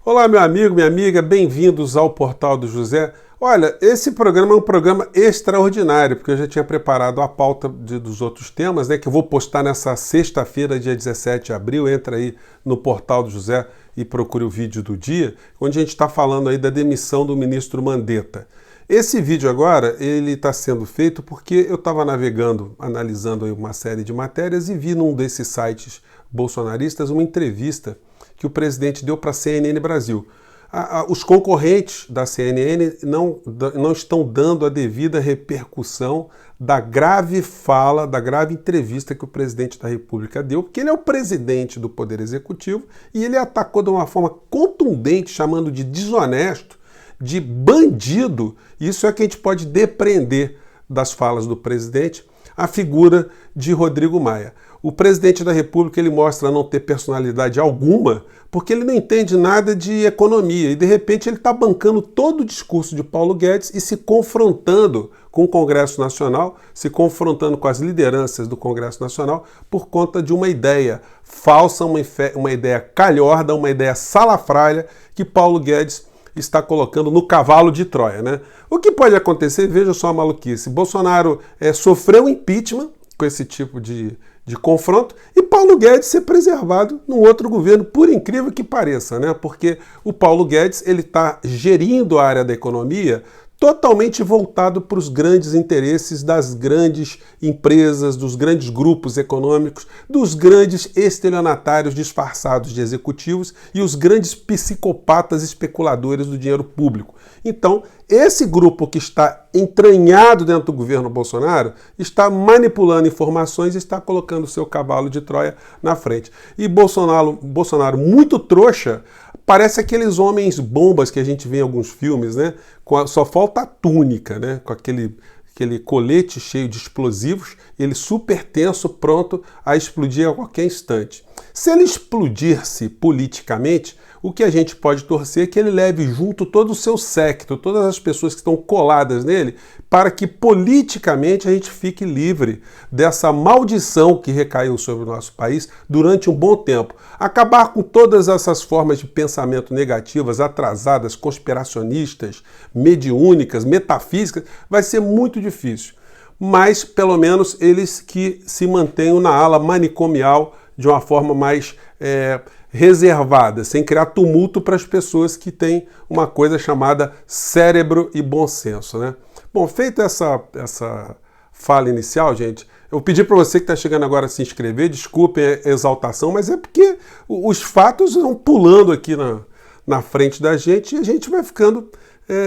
Olá, meu amigo, minha amiga, bem-vindos ao Portal do José. Olha, esse programa é um programa extraordinário, porque eu já tinha preparado a pauta dos outros temas, né, que eu vou postar nessa sexta-feira, dia 17 de abril. Entra aí no Portal do José e procure o vídeo do dia, onde a gente está falando aí da demissão do ministro Mandetta. Esse vídeo agora, ele está sendo feito porque eu estava navegando, analisando aí uma série de matérias e vi num desses sites bolsonaristas uma entrevista que o presidente deu para a CNN Brasil. Os concorrentes da CNN não estão dando a devida repercussão da grave fala, da grave entrevista que o presidente da República deu, porque ele é o presidente do Poder Executivo e ele atacou de uma forma contundente, chamando de desonesto, de bandido. Isso é que a gente pode depreender das falas do presidente, a figura de Rodrigo Maia. O presidente da República ele mostra não ter personalidade alguma porque ele não entende nada de economia e de repente ele está bancando todo o discurso de Paulo Guedes e se confrontando com o Congresso Nacional, se confrontando com as lideranças do Congresso Nacional por conta de uma ideia falsa, uma ideia calhorda, uma ideia salafrária que Paulo Guedes está colocando no cavalo de Troia, né? O que pode acontecer, veja só a maluquice, Bolsonaro sofreu impeachment com esse tipo de confronto e Paulo Guedes ser preservado num outro governo, por incrível que pareça, né? Porque o Paulo Guedes ele está gerindo a área da economia totalmente voltado para os grandes interesses das grandes empresas, dos grandes grupos econômicos, dos grandes estelionatários disfarçados de executivos e os grandes psicopatas especuladores do dinheiro público. Então, esse grupo que está entranhado dentro do governo Bolsonaro está manipulando informações e está colocando o seu cavalo de Troia na frente. E Bolsonaro muito trouxa, parece aqueles homens bombas que a gente vê em alguns filmes, né? Só falta a túnica, né? Com aquele colete cheio de explosivos, ele super tenso, pronto a explodir a qualquer instante. Se ele explodir-se politicamente, o que a gente pode torcer é que ele leve junto todo o seu séquito, todas as pessoas que estão coladas nele, para que politicamente a gente fique livre dessa maldição que recaiu sobre o nosso país durante um bom tempo. Acabar com todas essas formas de pensamento negativas, atrasadas, conspiracionistas, mediúnicas, metafísicas, vai ser muito difícil. Mas, pelo menos, eles que se mantenham na ala manicomial de uma forma mais reservada, sem criar tumulto para as pessoas que têm uma coisa chamada cérebro e bom senso, né? Bom, feita essa fala inicial, gente, eu pedi para você que está chegando agora a se inscrever, desculpem a exaltação, mas é porque os fatos vão pulando aqui na frente da gente e a gente vai ficando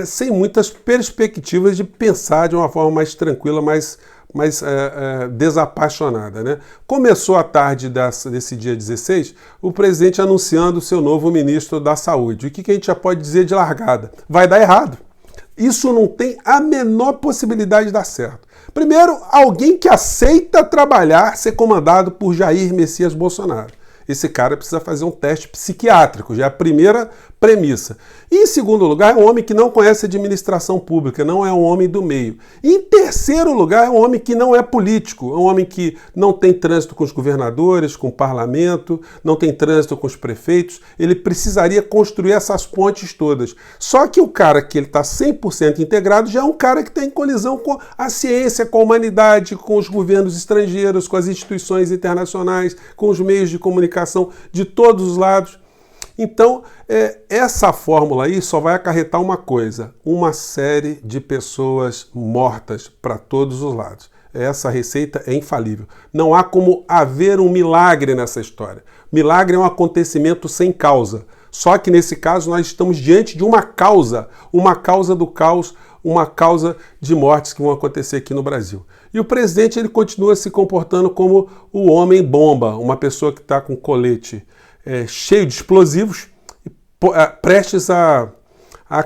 sem muitas perspectivas de pensar de uma forma mais tranquila, mais desapaixonada, né? Começou a tarde desse dia 16, o presidente anunciando o seu novo ministro da Saúde. O que a gente já pode dizer de largada? Vai dar errado. Isso não tem a menor possibilidade de dar certo. Primeiro, alguém que aceita trabalhar ser comandado por Jair Messias Bolsonaro. Esse cara precisa fazer um teste psiquiátrico, já é a primeira premissa. E, em segundo lugar, é um homem que não conhece administração pública, não é um homem do meio. E, em terceiro lugar, é um homem que não é político, é um homem que não tem trânsito com os governadores, com o parlamento, não tem trânsito com os prefeitos. Ele precisaria construir essas pontes todas. Só que o cara que ele está 100% integrado já é um cara que está em colisão com a ciência, com a humanidade, com os governos estrangeiros, com as instituições internacionais, com os meios de comunicação de todos os lados. Então, essa fórmula aí só vai acarretar uma coisa, uma série de pessoas mortas para todos os lados. Essa receita é infalível. Não há como haver um milagre nessa história. Milagre é um acontecimento sem causa. Só que nesse caso nós estamos diante de uma causa do caos, uma causa de mortes que vão acontecer aqui no Brasil. E o presidente ele continua se comportando como o homem bomba, uma pessoa que está com colete cheio de explosivos, prestes a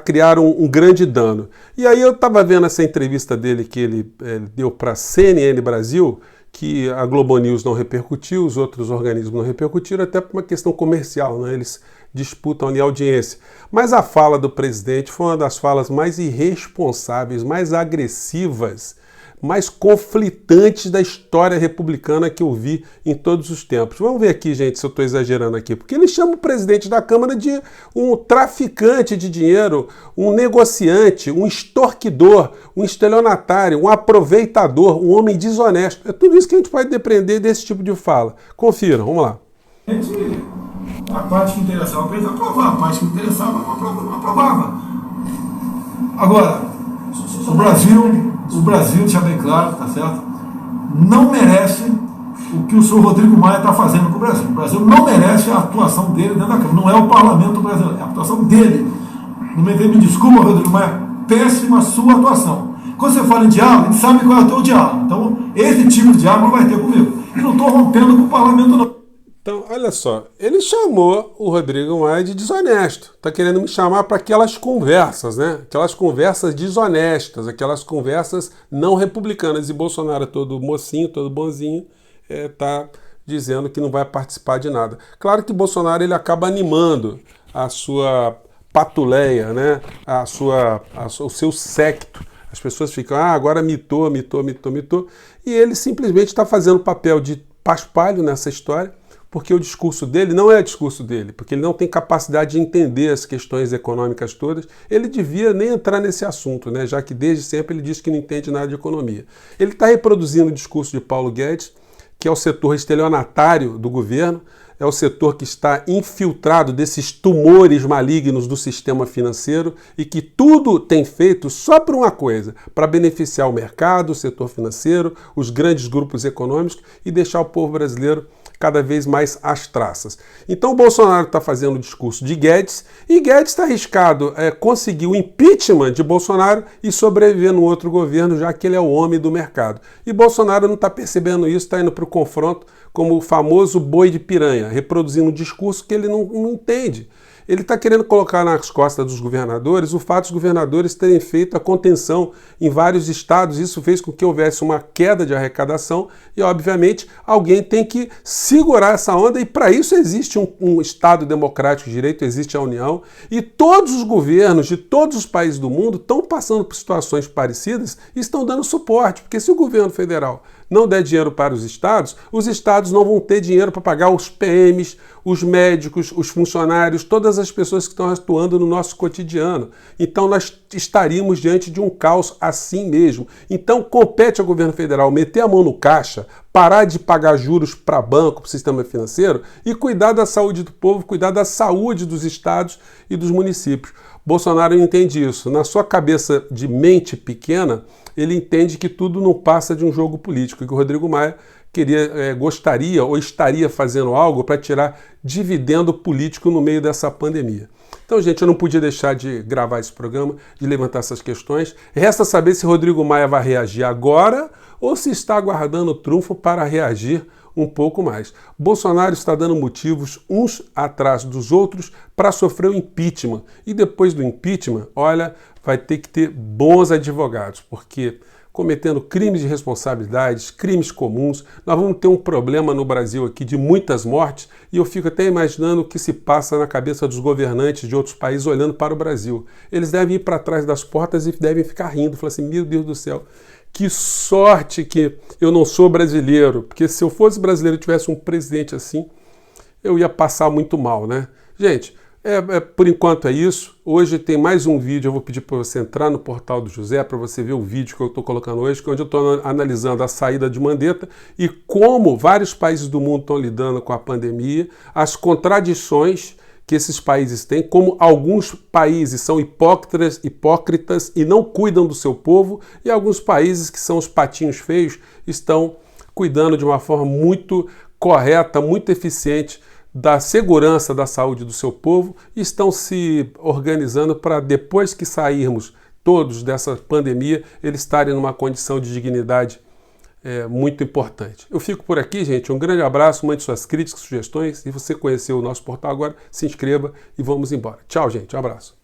criar um grande dano. E aí eu estava vendo essa entrevista dele que ele deu para a CNN Brasil, que a Globo News não repercutiu, os outros organismos não repercutiram, até por uma questão comercial, né? Eles disputam ali a audiência. Mas a fala do presidente foi uma das falas mais irresponsáveis, mais agressivas, mais conflitantes da história republicana que eu vi em todos os tempos. Vamos ver aqui, gente, se eu estou exagerando aqui, porque ele chama o presidente da Câmara de um traficante de dinheiro, um negociante, um extorquidor, um estelionatário, um aproveitador, um homem desonesto. É tudo isso que a gente pode depreender desse tipo de fala. Confiram, vamos lá. A parte que interessava para eles aprovava, a parte que interessava não aprovava. Agora, o Brasil, deixa bem claro, tá certo? Não merece o que o senhor Rodrigo Maia está fazendo com o Brasil. O Brasil não merece a atuação dele dentro da Câmara. Não é o parlamento brasileiro, é a atuação dele. Não me desculpa, Rodrigo Maia, péssima a sua atuação. Quando você fala em diálogo, a gente sabe qual é o teu diálogo. Então, esse tipo de diálogo não vai ter comigo. E não estou rompendo com o parlamento, não. Então, olha só, ele chamou o Rodrigo Maia de desonesto. Está querendo me chamar para aquelas conversas, né? Aquelas conversas desonestas, aquelas conversas não republicanas. E Bolsonaro, todo mocinho, todo bonzinho, está dizendo que não vai participar de nada. Claro que Bolsonaro ele acaba animando a sua patuleia, né? O seu séquito. As pessoas ficam, agora mitou. E ele simplesmente está fazendo papel de paspalho nessa história, porque o discurso dele não é o discurso dele, porque ele não tem capacidade de entender as questões econômicas todas. Ele devia nem entrar nesse assunto, né? Já que desde sempre ele diz que não entende nada de economia. Ele está reproduzindo o discurso de Paulo Guedes, que é o setor estelionatário do governo, é o setor que está infiltrado desses tumores malignos do sistema financeiro e que tudo tem feito só por uma coisa, para beneficiar o mercado, o setor financeiro, os grandes grupos econômicos e deixar o povo brasileiro cada vez mais às traças. Então o Bolsonaro está fazendo o discurso de Guedes e Guedes está arriscado conseguir o impeachment de Bolsonaro e sobreviver no outro governo, já que ele é o homem do mercado. E Bolsonaro não está percebendo isso, está indo para o confronto como o famoso boi de piranha, reproduzindo um discurso que ele não entende. Ele está querendo colocar nas costas dos governadores o fato dos governadores terem feito a contenção em vários estados. Isso fez com que houvesse uma queda de arrecadação e, obviamente, alguém tem que segurar essa onda e, para isso, existe um Estado democrático de direito, existe a União e todos os governos de todos os países do mundo estão passando por situações parecidas e estão dando suporte, porque se o governo federal não der dinheiro para os estados não vão ter dinheiro para pagar os PMs, os médicos, os funcionários, todas as pessoas que estão atuando no nosso cotidiano. Então nós estaríamos diante de um caos assim mesmo. Então compete ao governo federal meter a mão no caixa, parar de pagar juros para banco, para o sistema financeiro e cuidar da saúde do povo, cuidar da saúde dos estados e dos municípios. Bolsonaro entende isso. Na sua cabeça de mente pequena, ele entende que tudo não passa de um jogo político e que o Rodrigo Maia gostaria ou estaria fazendo algo para tirar dividendo político no meio dessa pandemia. Então, gente, eu não podia deixar de gravar esse programa, de levantar essas questões. Resta saber se Rodrigo Maia vai reagir agora ou se está aguardando o trunfo para reagir um pouco mais. Bolsonaro está dando motivos uns atrás dos outros para sofrer o impeachment. E depois do impeachment, olha, vai ter que ter bons advogados, porque cometendo crimes de responsabilidades, crimes comuns, nós vamos ter um problema no Brasil aqui de muitas mortes e eu fico até imaginando o que se passa na cabeça dos governantes de outros países olhando para o Brasil. Eles devem ir para trás das portas e devem ficar rindo, falar assim, meu Deus do céu, que sorte que eu não sou brasileiro, porque se eu fosse brasileiro e tivesse um presidente assim, eu ia passar muito mal, né? Gente, por enquanto é isso. Hoje tem mais um vídeo, eu vou pedir para você entrar no portal do José para você ver o vídeo que eu estou colocando hoje, onde eu estou analisando a saída de Mandetta e como vários países do mundo estão lidando com a pandemia, as contradições que esses países têm, como alguns países são hipócritas e não cuidam do seu povo, e alguns países que são os patinhos feios estão cuidando de uma forma muito correta, muito eficiente da segurança da saúde do seu povo e estão se organizando para, depois que sairmos todos dessa pandemia, eles estarem numa condição de dignidade muito importante. Eu fico por aqui, gente. Um grande abraço, mande suas críticas, sugestões. Se você conheceu o nosso portal agora, se inscreva e vamos embora. Tchau, gente. Um abraço.